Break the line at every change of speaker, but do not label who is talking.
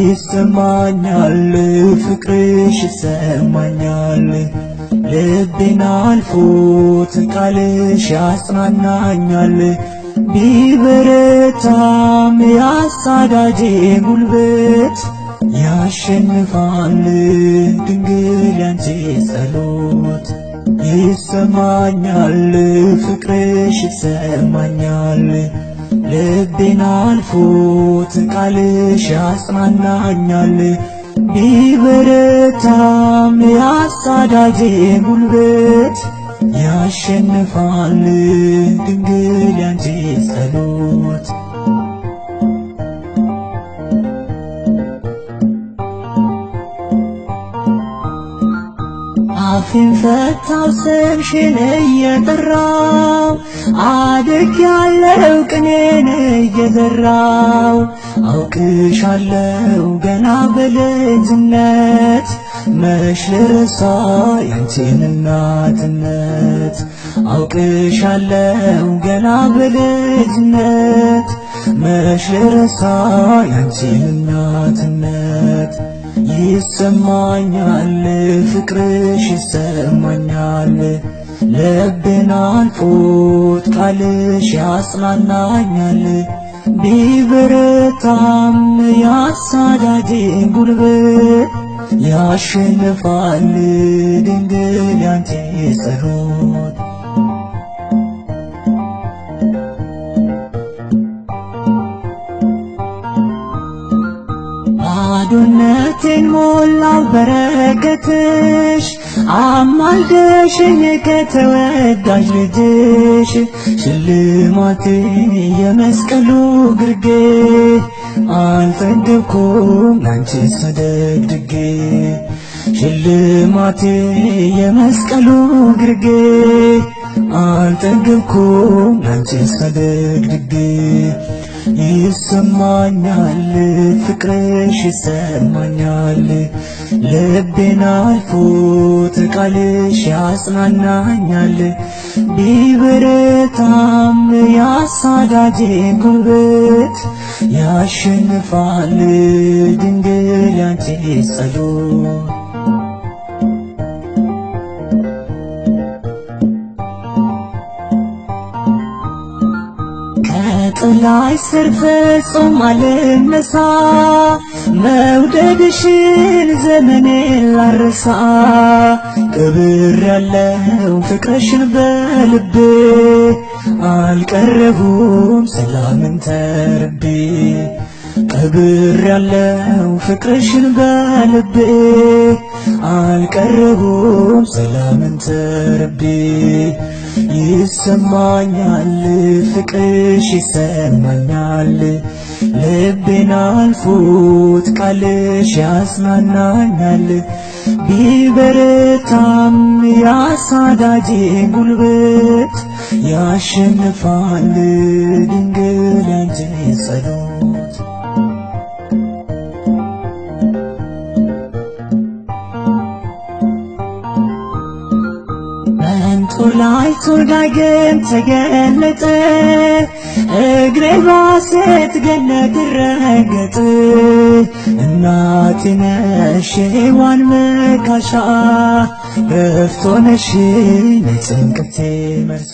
ይሰማኛል ፍቅርሽ ይሰማኛል ልቤን አልፎት ቃልሽ ያጽናናኛል ቢበረታም ያሳዳጄ ጉልበት ያሸንፋል ድንግል ያንቺ ጸሎት ይሰማኛል ፍቅርሽ ይሰማኛል ልቤን አልፎት ቃልሽ ያጽናናኛል ቢበረታም ያሳዳጄ ጉልበት ያሸንፋል ድንግል ያንቺ ጸሎት አፌን ፈታው ስምሽን እየጠራው አድጌያለሁ ቅኔን እየዘራው አውቅሻለሁ ገና በልጅነት መች ልረሳ ያንቺን እናትነት አውቅሻለሁ ገና በልጅነት መች ልረሳ ያንቺን እናትነት ይሰማኛል ፍቅርሽ ይሰማኛል ልቤን አልፎት ቃልሽ ያጽናናኛል ቢበረታም ያሳዳጄ ጉልበት ያሸንፋል ድንግል ያንቺ ጸሎት ባዶነቴን ሞላው በረከትሽ አማልደሽኝ ከተወዳጅ ልጅሽ ሽልማቴ የመስቀሉ ግርጌ አልጠገብኩም ላንቺ ሰደግድጌ ሽልማቴ የመስቀሉ ግርጌ አልጠገብኩም ላንቺ ሰደግድጌ ይሰማኛል ፍቅርሽ ይሰማኛል ልቤን አልፎት ቃልሽ ያጽናናኛል ቢበረታም ያሳዳጄ ጉልበት ያሸንፋል ድንግል ያንቺ ጸሎት ከጥላይ ስር ፍጹም አልነሳ መውደድሽን ዘመኔን ላርሳ ቀብሬያለሁ ፍቅርሽን በልቤ አልቀረቡም ሰላምን ተርቤ ቀብሬያለሁ ፍቅርሽን በልቤ አልቀረቡም ሰላምን ተርቤ ይሰማኛል ፍቅርሽ ይሰማኛል ልቤን አልፎት ቃልሽ ያጽናናኛል ቢበረታም ያሳዳጄ ጉልበት ያሸንፋል ድንግል ያንቺ ጸሎት ጦላይቱ ዳግም ተገለጠ እግሬ ባሴት ገነት ረገጥ እናቴ ነሽ ሔዋን መካሻ ረፍት ሆነሽኝ ለጭንቀቴ መርሳ